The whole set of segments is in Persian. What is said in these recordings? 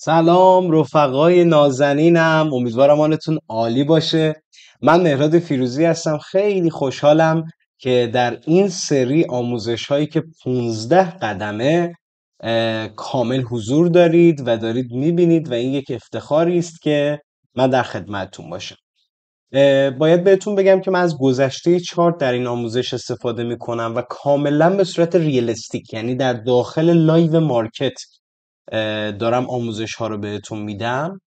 سلام رفقای نازنینم، امیدوارم حالتون عالی باشه. من مهراد فیروزی هستم. خیلی خوشحالم که در این سری آموزش هایی که 15 قدمه کامل حضور دارید و دارید میبینید و این یک افتخاری است که من در خدمتتون باشم. باید بهتون بگم که من از گذشته چارت در این آموزش استفاده میکنم و کاملا به صورت ریلستیک، یعنی در داخل لایو مارکت دارم آموزش ها رو بهتون میدم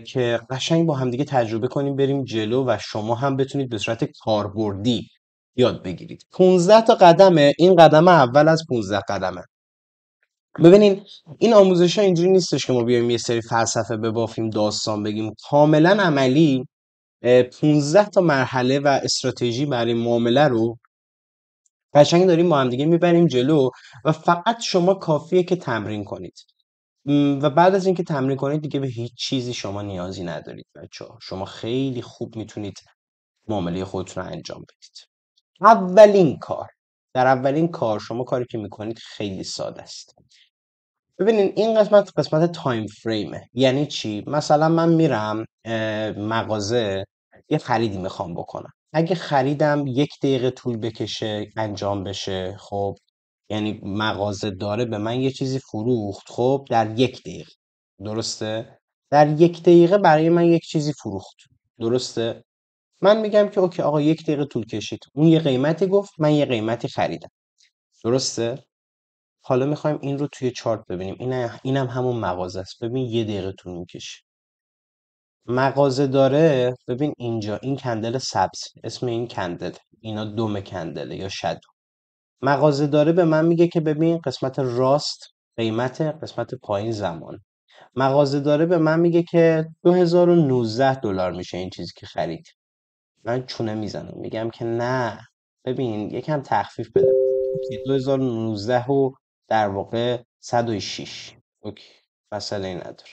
که قشنگ با همدیگه تجربه کنیم بریم جلو و شما هم بتونید به صورت کاربردی یاد بگیرید. 15 تا قدمه. این قدم اول از 15 قدمه. ببینین این آموزش ها اینجوری نیستش که ما بیایم یه سری فلسفه ببافیم، داستان بگیم. کاملا عملی 15 تا مرحله و استراتژی برای معامله رو قشنگ داریم با هم دیگه میبریم جلو و فقط شما کافیه که تمرین کنید. و بعد از اینکه تمرین کنید دیگه به هیچ چیزی شما نیازی ندارید بچه‌ها. شما خیلی خوب میتونید معامله خودتون رو انجام بدید. در اولین کار شما کاری که میکنید خیلی ساده است. ببینین این قسمت تایم فریمه. یعنی چی؟ مثلا من میرم مغازه، یه خریدی میخوام بکنم. اگه خریدم 1 دقیقه طول بکشه انجام بشه، خب یعنی مغازه داره به من یه چیزی فروخت، خب در 1 دقیقه، درسته؟ در 1 دقیقه برای من یک چیزی فروخت، درسته؟ من میگم که اوکی آقا 1 دقیقه طول کشید، اون یه قیمتی گفت، من یه قیمتی خریدم، درسته؟ حالا میخوایم این رو توی چارت ببینیم. اینم همون مغازه است. ببین 1 دقیقه طول میکشه. مغازه داره، ببین اینجا این کندل سبز، اسم این کندل، اینا دم کندله یا شادو. مغازه داره به من میگه که ببین قسمت راست قیمت، قسمت پایین زمان. مغازه داره به من میگه که $2019 میشه این چیزی که خرید. من چونه میزنم میگم که نه، ببین یکم تخفیف بده. 2019 و در واقع 106. اوکی، مسئله نداره.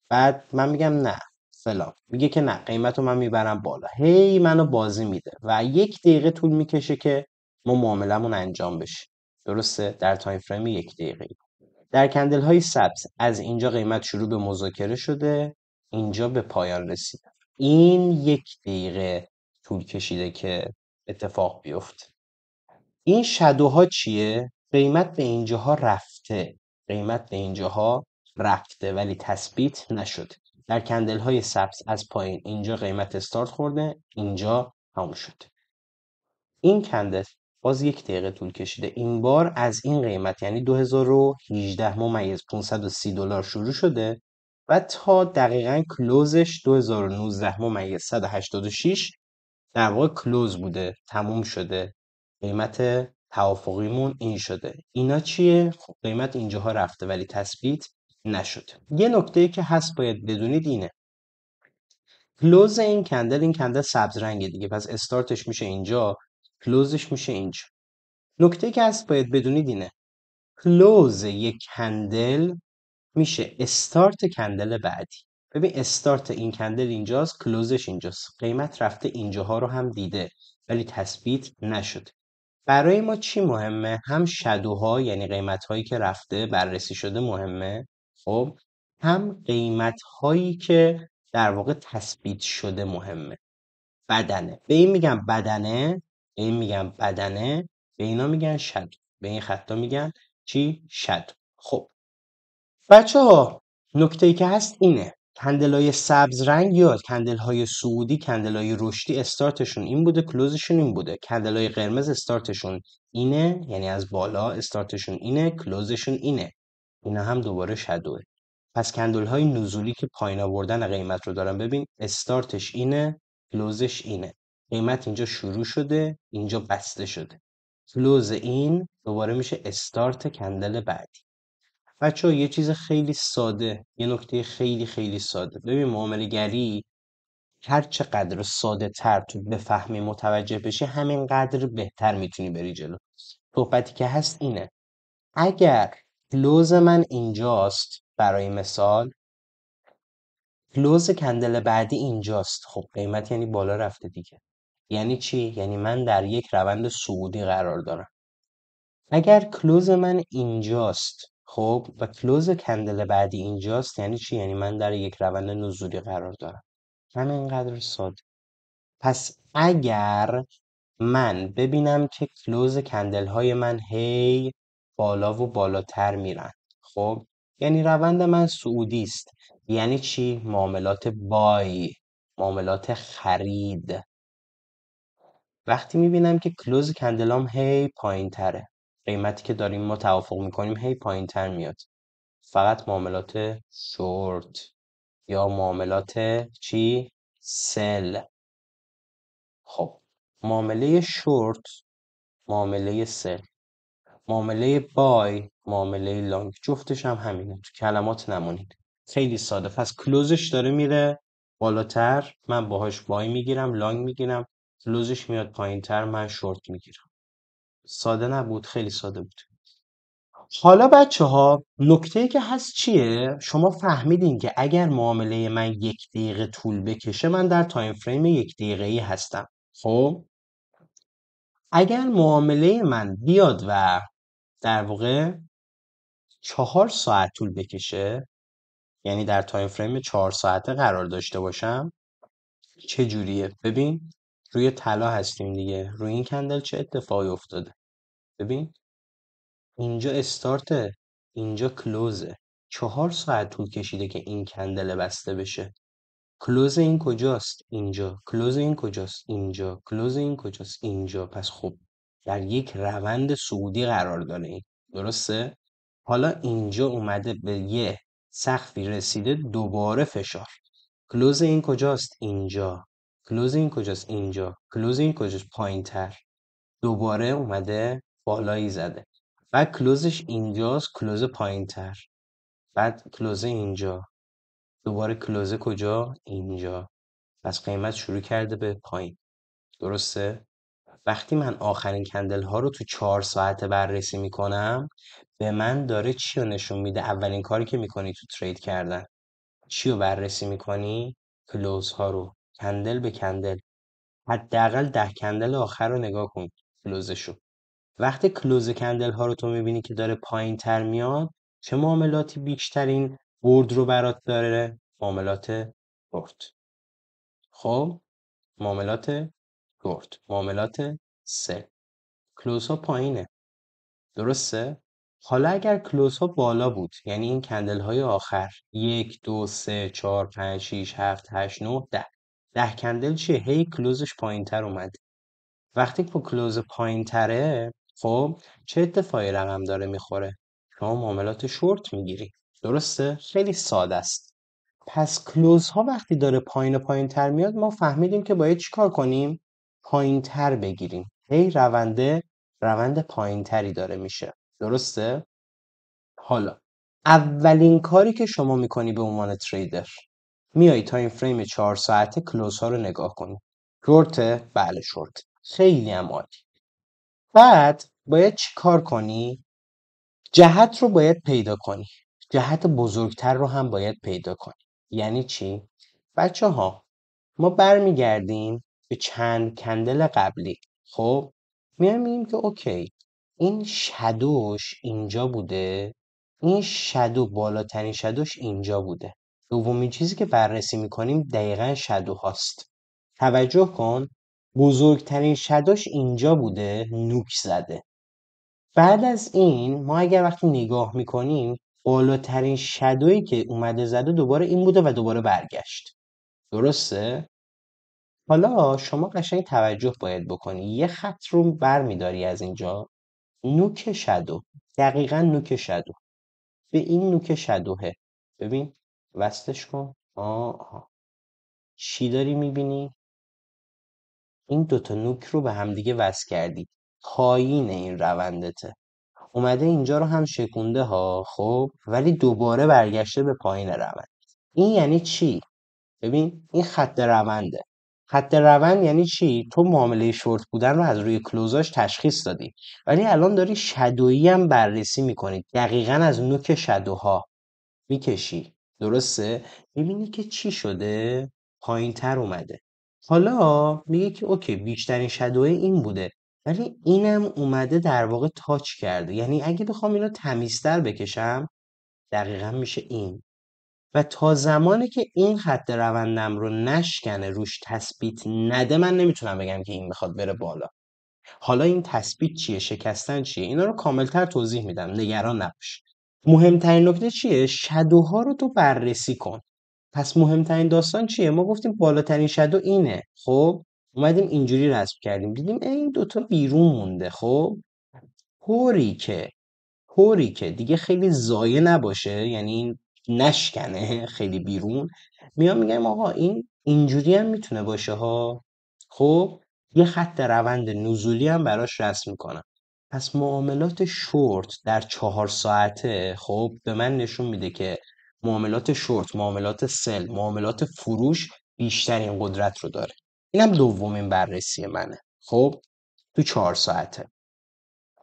بعد من میگم نه فلان، میگه که نه قیمت رو من میبرم بالا. هی منو بازی میده و 1 دقیقه طول میکشه که ما معاملمون انجام بشه، درسته؟ در تایم فریم 1 دقیقه. در کندل های سبز از اینجا قیمت شروع به مذاکره شده، اینجا به پایان رسیده. این 1 دقیقه طول کشیده که اتفاق بیفته. این شادوها چیه؟ قیمت به اینجاها رفته، قیمت به اینجاها رفته ولی تثبیت نشده. در کندل های سبز از پایین اینجا قیمت استارت خورده، اینجا تموم شده. این کندل باز 1 دقیقه طول کشیده. این بار از این قیمت یعنی 2018 ممیز $530 شروع شده و تا دقیقا کلوزش 2019 ممیز 186 در واقع کلوز بوده، تموم شده. قیمت توافقیمون این شده. اینا چیه؟ خب قیمت اینجاها رفته ولی تثبیت نشده. یه نکته که هست باید بدونید اینه، کلوز این کندل سبز رنگه دیگه، پس استارتش میشه اینجا، کلوزش میشه اینجا. نکته که هست باید بدونید اینه، کلوز یک کندل میشه استارت کندل بعدی. ببین استارت این کندل اینجاست، کلوزش اینجاست. قیمت رفته اینجاها رو هم دیده ولی تثبیت نشده. برای ما چی مهمه؟ هم شادوها یعنی قیمت هایی که رفته بررسی شده مهمه، خب هم قیمت هایی که در واقع تثبیت شده مهمه. بدنه، به این میگن بدنه، به این میگن بدنه، به اینا میگن شادو، به این خطا میگن چی؟ شادو. خب بچه ها، نکته ای که هست اینه، کندل های سبز رنگ یا کندل های سعودی، کندل های رشدی استارتشون این بوده، کلوزشون این بوده. کندل های قرمز استارتشون اینه، یعنی از بالا استارتشون اینه، کلوزشون اینه. اینا هم دوباره شادوه. پس کندل های نزولی که پایین آوردن قیمت رو دارن، ببین استارتش اینه، کلوزش اینه. قیمت اینجا شروع شده، اینجا بسته شده. کلوز این دوباره میشه استارت کندل بعدی. بچه‌ها یه چیز خیلی ساده، یه نکته خیلی خیلی ساده. ببین معامله گری هر چقدر ساده تر تو بفهمی متوجه بشی همینقدر بهتر میتونی بری جلو. صحبتی که هست اینه، اگر کلوز من اینجاست، برای مثال کلوز کندل بعدی اینجاست، خب قیمت یعنی بالا رفته دیگه. یعنی چی؟ یعنی من در یک روند صعودی قرار دارم. اگر کلوز من اینجاست، خب و کلوز کندل بعدی اینجاست. یعنی چی؟ یعنی من در یک روند نزولی قرار دارم. همینقدر ساده. پس اگر من ببینم که کلوز کندل های من هی بالا و بالاتر میرن، خب یعنی روند من صعودی است. یعنی چی؟ معاملات بای، معاملات خرید. وقتی میبینم که کلوز کندلام هی پایین تره، قیمتی که داریم ما توافق میکنیم هی پایین تر میاد، فقط معاملات شورت یا معاملات چی؟ سل. خب معامله شورت، معامله سل، معامله بای، معامله لانگ، جفتش هم همینه. تو کلمات نمونید. خیلی ساده. پس کلوزش داره میره بالاتر، من باهاش بای میگیرم، لانگ میگیرم. کلوزش میاد پایین تر، من شورت میگیرم. ساده نبود؟ خیلی ساده بود. حالا بچه ها نکته که هست چیه؟ شما فهمیدین که اگر معامله من 1 دقیقه طول بکشه من در تایم فریم 1 دقیقه‌ای هستم. خب اگر معامله من بیاد و در واقع 4 ساعت طول بکشه، یعنی در تایم فریم 4 ساعته قرار داشته باشم، چه جوریه؟ ببین روی طلا هستیم دیگه. روی این کندل چه اتفاقی افتاده؟ ببین اینجا استارته، اینجا کلوزه. 4 ساعت طول کشیده که این کندل بسته بشه. کلوز این کجاست؟ اینجا. کلوز این کجاست؟ اینجا. کلوز این کجاست؟ اینجا. پس خب در یک روند صعودی قرار داره این. درسته؟ حالا اینجا اومده به یه سقفی رسیده، دوباره فشار. کلوز این کجاست؟ اینجا. کلوز این کجاست؟ اینجا. کلوز این کجاست؟ پایین تر. دوباره اومده بالایی زده. بعد کلوزش اینجاست، کلوز پایین تر. بعد کلوز اینجا. دوباره کلوز کجا؟ اینجا. پس قیمت شروع کرده به پایین. درسته؟ وقتی من آخرین کندل ها رو تو 4 ساعته بررسی میکنم، به من داره چی رو نشون میده؟ اولین کاری که میکنی تو ترید کردن چی رو بررسی میکنی؟ کلوز ها رو، کندل به کندل. حداقل 10 کندل آخر رو نگاه کن کلوزشو. وقتی کلوز کندل ها رو تو میبینی که داره پایین تر میاد، چه معاملاتی بیشترین برد رو برات داره؟ معاملات برد. خب معاملات برد، معاملات سل. کلوز ها پایینه. درسته؟ حالا اگر کلوز ها بالا بود، یعنی این کندل های آخر 1 2 3 4 5 6 7 8 9 10، 10 کندل چیه؟ هی کلوزش پایین تر اومد. وقتی که کلوز پایین تره، خب چه اتفاقی رقم داره میخوره؟ شما معاملات شورت میگیری. درسته؟ خیلی ساده است. پس کلوز ها وقتی داره پایین و پایین تر میاد، ما فهمیدیم که باید چیکار کنیم؟ پایین تر بگیریم. هی روند پایین تری داره میشه. درسته؟ حالا اولین کاری که شما میکنی به عنوان تریدر، میای تایم فریم 4 ساعته کلوز ها رو نگاه کنی. شورته؟ بله شورت. خیلی هم عالی. بعد باید چی کار کنی؟ جهت رو باید پیدا کنی. جهت بزرگتر رو هم باید پیدا کنی. یعنی چی؟ بچه ها ما برمیگردیم به چند کندل قبلی. خب میایم میگیم که اوکی این شدوش اینجا بوده، این شدو بالاترین شدوش اینجا بوده. دومین چیزی که بررسی میکنیم دقیقا شدو هاست. توجه کن، بزرگترین شدوش اینجا بوده، نوک زده. بعد از این ما اگر وقتی نگاه میکنیم بالاترین شدویی که اومده زده دوباره این بوده و دوباره برگشت. درسته؟ حالا شما قشنگ توجه باید بکنی. یه خط رو بر میداری از اینجا، نوک شدو، دقیقا نوک شدو، به این نوک شدوه. ببین وصلش کن. آه. چی داری میبینی؟ این دوتا نوک رو به همدیگه وصل کردی. پایین این روندته. اومده اینجا رو هم شکونده ها، خب ولی دوباره برگشته به پایین روند. این یعنی چی؟ ببین این خط رونده. خط روند یعنی چی؟ تو معامله شورت بودن رو از روی کلوزاش تشخیص دادی، ولی الان داری شدویی هم بررسی میکنی. دقیقا از نوک شدوها میکشی. درسته؟ میبینی که چی شده؟ پایین تر اومده. حالا میگه که اوکی بیشترین شدوه این بوده، ولی اینم اومده در واقع تاچ کرده. یعنی اگه بخوام اینو تمیزتر بکشم دقیقا میشه این. و تا زمانی که این خط روندم رو نشکنه، روش تثبیت نده، من نمیتونم بگم که این میخواد بره بالا. حالا این تثبیت چیه، شکستن چیه، اینا رو کاملتر توضیح میدم، نگران نباش. مهمترین نکته چیه؟ شادوها رو تو بررسی کن. پس مهمترین داستان چیه؟ ما گفتیم بالاترین شادو اینه. خب اومدیم اینجوری رسم کردیم، دیدیم این دوتا بیرون مونده. خب طوری که دیگه خیلی ضایع نباشه، یعنی این نشکنه خیلی بیرون، میام میگم آقا این اینجوری هم میتونه باشه ها. خب یه خط روند نزولی هم براش رسم میکنم. پس معاملات شورت در 4 ساعته خب به من نشون میده که معاملات شورت، معاملات سل، معاملات فروش بیشترین قدرت رو داره. اینم دومین بررسی منه. خب تو 4 ساعته.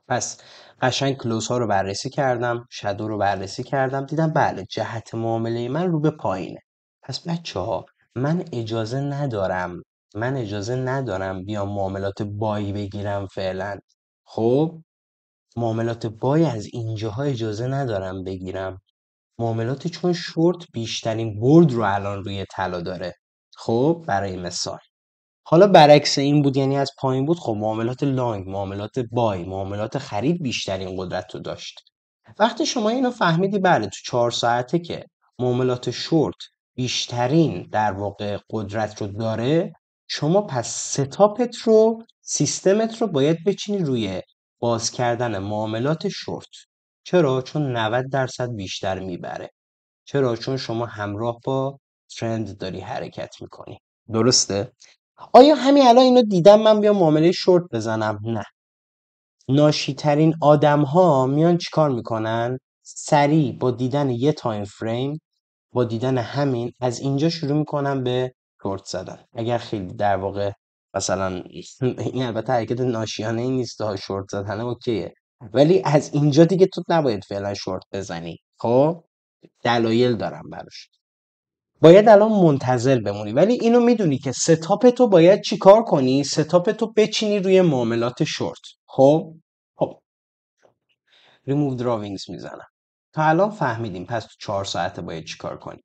پس قشنگ کلوز ها رو بررسی کردم، شادو رو بررسی کردم، دیدم بله جهت معامله من رو به پایینه. پس بچه ها من اجازه ندارم بیام معاملات بای بگیرم فعلا. خب معاملات بای از اینجاها اجازه ندارم بگیرم. معاملات چون شورت بیشترین برد رو الان روی طلا داره. خب برای مثال حالا برعکس این بود، یعنی از پایین بود، خب معاملات لانگ، معاملات بای، معاملات خرید بیشترین قدرت رو داشت. وقتی شما اینو فهمیدی بله تو 4 ساعته که معاملات شورت بیشترین در واقع قدرت رو داره، شما پس سیستمت رو باید بچینی روی باز کردن معاملات شورت. چرا؟ چون 90% بیشتر میبره. چرا؟ چون شما همراه با ترند داری حرکت میکنی. درسته؟ آیا همین الان اینو دیدم من بیام معامله شورت بزنم؟ نه. ناشی‌ترین آدم‌ها میان چیکار میکنن؟ سریع با دیدن یه تایم فریم، با دیدن همین از اینجا شروع میکنن به شورت زدن. اگر خیلی در واقع مثلا این البته حرکت ناشیانه ای نیست ها، شورت زدن اوکیه، ولی از اینجا دیگه تو نباید فعلا شورت بزنی. خب دلایل دارم براش. باید الان منتظر بمونی، ولی اینو میدونی که ستاپ تو باید چیکار کنی؟ ستاپ تو بچینی روی معاملات شورت. خب ریموو دراوینگز میزنم. تا الان فهمیدیم پس تو 4 ساعته باید چیکار کنی.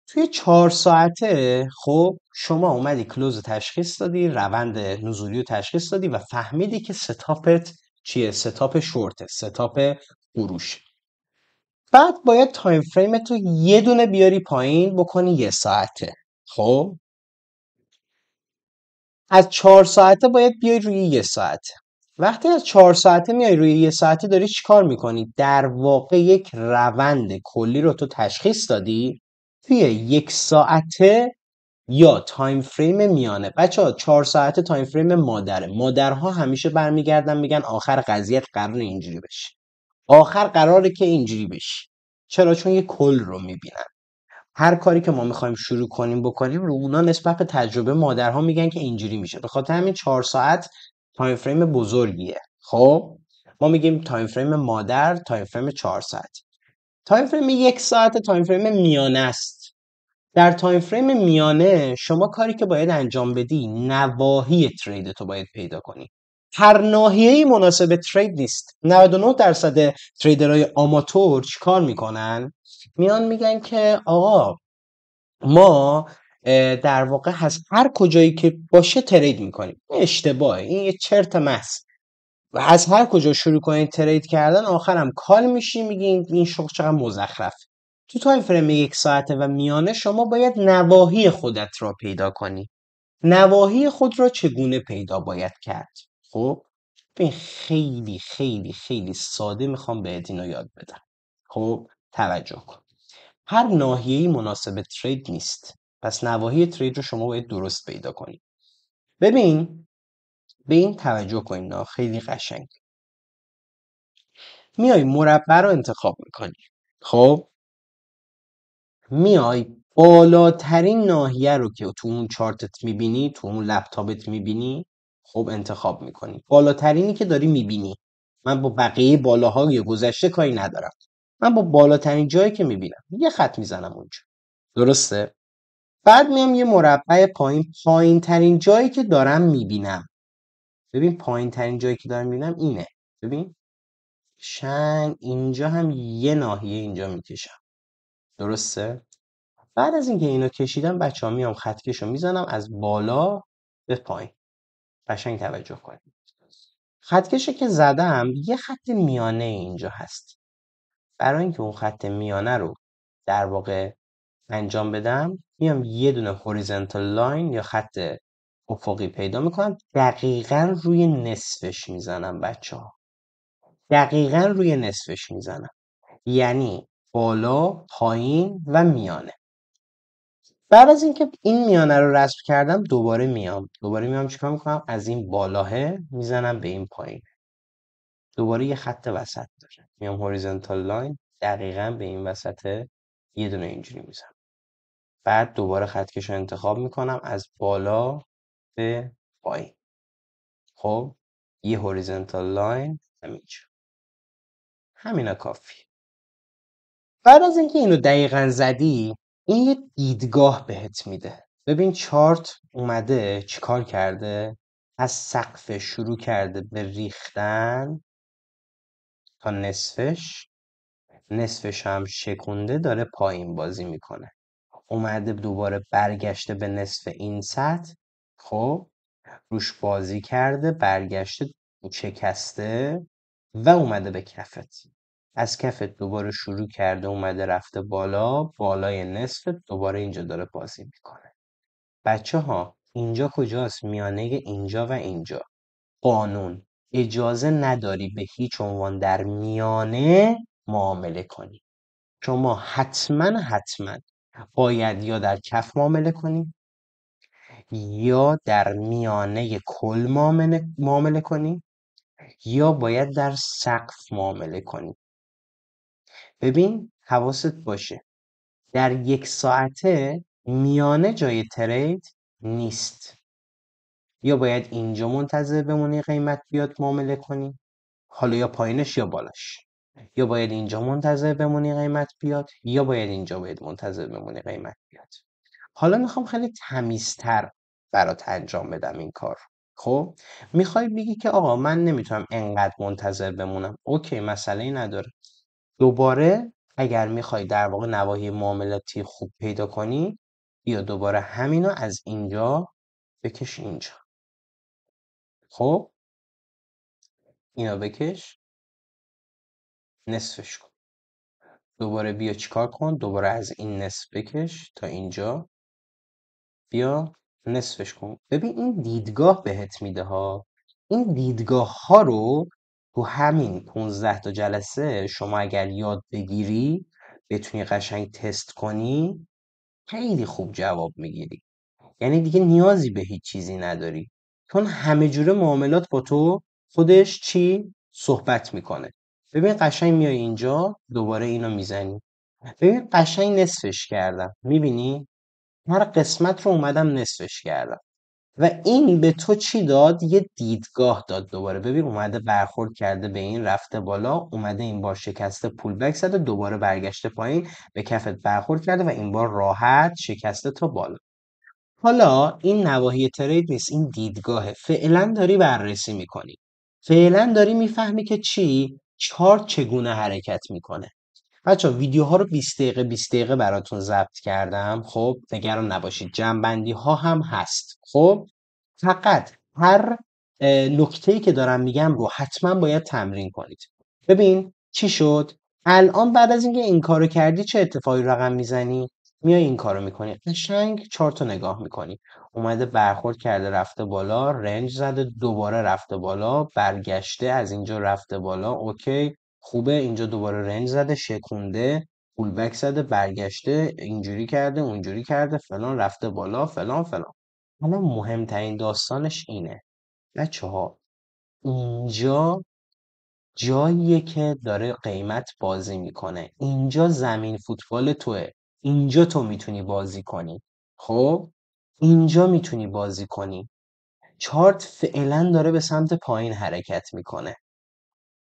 توی 4 ساعته خب شما اومدی کلوز تشخیص دادی، روند نزولی رو تشخیص دادی و فهمیدی که ستاپت چیه؟ ستاپ شورته، ستاپ فروش. بعد باید تایم فریم تو یه دونه بیاری پایین بکنی 1 ساعته. خب از 4 ساعته باید بیای روی 1 ساعت. وقتی از 4 ساعته میای روی 1 ساعته داری چی کار میکنی؟ در واقع یک روند کلی رو تو تشخیص دادی توی 1 ساعته یا تایم فریم میانه. بچه ها 4 ساعته تایم فریم مادره. مادرها همیشه برمیگردن میگن آخر قضیت قرار اینجوری بشه، آخر قراره که اینجوری بشه. چرا؟ چون یه کل رو میبینن. هر کاری که ما میخوایم شروع کنیم بکنیم رو اونا نسبت به تجربه مادرها میگن که اینجوری میشه. به خاطر همین 4 ساعت تایم فریم بزرگیه. خب ما میگیم تایم فریم مادر، تایم فریم 4 ساعت. تایم فریم 1 ساعت تایم فریم میانه است. در تایم فریم میانه شما کاری که باید انجام بدی نواحی ترید تو باید پیدا کنی. هر ناحیه‌ای مناسب ترید نیست. 99% تریدرهای آماتور چیکار میکنن؟ میان میگن که آقا ما در واقع از هر کجایی که باشه ترید میکنیم. این اشتباهه، این یه چرت محض. و از هر کجا شروع کنید ترید کردن آخرم کال میشی میگی این شغل چقدر مزخرف. تو تایم فریم 1 ساعته و میانه شما باید نواحی خودت را پیدا کنی. نواحی خود را چگونه پیدا باید کرد؟ خب ببین خیلی خیلی خیلی ساده میخوام بهت اینو یاد بدم. خب توجه کن. هر ناحیه‌ای مناسب ترید نیست. پس نواحی ترید رو شما باید درست پیدا کنی. ببین به این توجه کنید، خیلی قشنگ. میای مربع رو انتخاب میکنی. خب میای بالاترین ناحیه رو که تو اون چارتت میبینی، تو اون لپتاپت میبینی، خب انتخاب میکنی. بالاترینی که داری میبینی. من با بقیه بالاها یا گذشته کاری ندارم. من با بالاترین جایی که میبینم یه خط میزنم اونجا. درسته؟ بعد میام یه مربع پایین ترین جایی که دارم میبینم ببین پایین ترین جایی که دارم میبینم اینه. ببین اینجا هم یه ناحیه اینجا میکشم، درسته؟ بعد از اینکه اینو کشیدم بچه ها میام خطکش رو میزنم از بالا به پایین. قشنگ توجه کنید. خطکشی که زدم یه خط میانه اینجا هست. برای اینکه اون خط میانه رو در واقع انجام بدم میام یه دونه هوریزونتال لاین یا خط افقی پیدا میکنم، دقیقا روی نصفش میزنم بچه ها. دقیقا روی نصفش میزنم، یعنی بالا، پایین و میانه. بعد از اینکه این میانه رو رسم کردم دوباره میام چیکار میکنم؟ از این بالاه میزنم به این پایین. دوباره یه خط وسط داره، میام هوریزونتال لاین دقیقا به این وسط یه دونه اینجوری میزنم. بعد دوباره خطکش رو انتخاب میکنم از بالا به پایین. خب یه هوریزونتال لاین همینجا. همینا کافی. بعد از اینکه اینو دقیقا زدی این یه دیدگاه بهت میده. ببین چارت اومده چیکار کرده؟ از سقف شروع کرده به ریختن تا نصفش هم شکونده داره پایین بازی میکنه. اومده دوباره برگشته به نصف این سطح، خب روش بازی کرده، برگشته شکسته و اومده به کفت. از کفت دوباره شروع کرده اومده رفته بالا، بالای نصف دوباره اینجا داره بازی میکنه. بچه ها اینجا کجاست؟ میانه اینجا و اینجا. قانون اجازه نداری به هیچ عنوان در میانه معامله کنی. شما حتما باید یا در کف معامله کنی یا در میانه کل معامله کنی یا باید در سقف معامله کنی. ببین حواست باشه در 1 ساعته میانه جای ترید نیست. یا باید اینجا منتظر بمونی قیمت بیاد معامله کنی، حالا یا پایینش یا بالاش، یا باید اینجا منتظر بمونی قیمت بیاد، یا باید منتظر بمونی قیمت بیاد. حالا میخوام خیلی تمیزتر برات انجام بدم این کار. خب میخوای بگی که آقا من نمیتونم انقدر منتظر بمونم، اوکی مسئله نداره. دوباره اگر میخوای در واقع نواحی معاملاتی خوب پیدا کنی بیا دوباره همینو از اینجا بکش اینجا. خب اینو بکش نصفش کن، دوباره بیا چیکار کن؟ دوباره از این نصف بکش تا اینجا، بیا نصفش کن. ببین این دیدگاه بهت میده ها. این دیدگاه ها رو تو همین 15 تا جلسه شما اگر یاد بگیری بتونی قشنگ تست کنی خیلی خوب جواب میگیری. یعنی دیگه نیازی به هیچ چیزی نداری، چون همه جوره معاملات با تو خودش چی صحبت میکنه. ببین قشنگ میای اینجا دوباره اینو میزنی، ببین قشنگ نصفش کردم، میبینی هر قسمت رو اومدم نصفش کردم و این به تو چی داد؟ یه دیدگاه داد. دوباره ببین اومده برخورد کرده به این رفته بالا، اومده این بار شکسته پول بک زده، دوباره برگشته پایین به کفت برخورد کرده و این بار راحت شکسته تا بالا. حالا این نواحی ترید نیست، این دیدگاهه. فعلا داری بررسی میکنی، فعلا داری میفهمی که چارت چگونه حرکت میکنه. بچه ویدیوها رو 20 دقیقه 20 دقیقه براتون ضبط کردم. خب نگران نباشید، جنبندی ها هم هست. خب فقط هر نکته‌ای که دارم میگم رو حتما باید تمرین کنید. ببین چی شد الان بعد از اینکه این کارو کردی چه اتفاقی رقم میزنی؟ میای این کارو میکنی، قشنگ چارت رو نگاه میکنی، اومده برخورد کرده رفته بالا، رنج زده، دوباره رفته بالا، برگشته از اینجا رفته بالا، اوکی خوبه، اینجا دوباره رنج زده، شکونده، پول بک زده، برگشته، اینجوری کرده اونجوری کرده فلان، رفته بالا فلان فلان. حالا مهمترین داستانش اینه بچه ها، اینجا جاییه که داره قیمت بازی میکنه، اینجا زمین فوتبال توه، اینجا تو میتونی بازی کنی. خب اینجا میتونی بازی کنی. چارت فعلا داره به سمت پایین حرکت میکنه.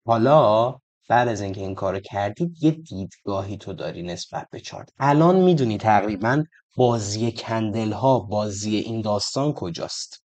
حالا بعد از اینکه این کارو کردید یه دیدگاهی تو داری نسبت به چارت. الان میدونی تقریبا بازی کندل ها، بازی این داستان کجاست.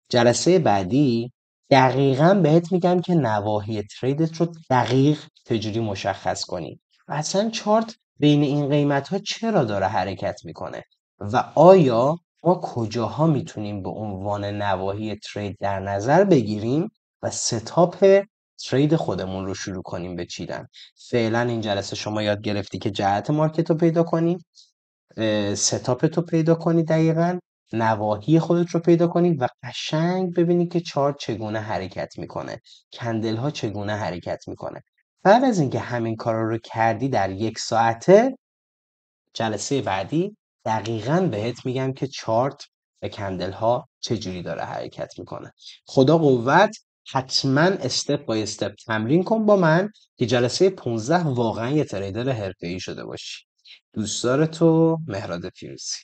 جلسه بعدی دقیقا بهت میگم که نواحی تریدت رو دقیق چجوری مشخص کنی و اصلا چارت بین این قیمت ها چرا داره حرکت میکنه و آیا ما کجاها میتونیم به عنوان نواحی ترید در نظر بگیریم و ستاپ ترید خودمون رو شروع کنیم به چیدن. فعلا این جلسه شما یاد گرفتی که جهت مارکت رو پیدا کنی، ستاپت رو پیدا کنی، دقیقا نواحی خودت رو پیدا کنی و قشنگ ببینی که چارت چگونه حرکت میکنه، کندل ها چگونه حرکت میکنه. بعد از اینکه همین کارا رو کردی در 1 ساعته، جلسه بعدی دقیقا بهت میگم که چارت و کندل ها چجوری داره حرکت میکنه. خدا قوت. حتما استپ بای استپ تمرین کن با من که جلسه 15 واقعا یه تریدر حرفه‌ای شده باشی. دوستدار تو، مهراد فیروزی.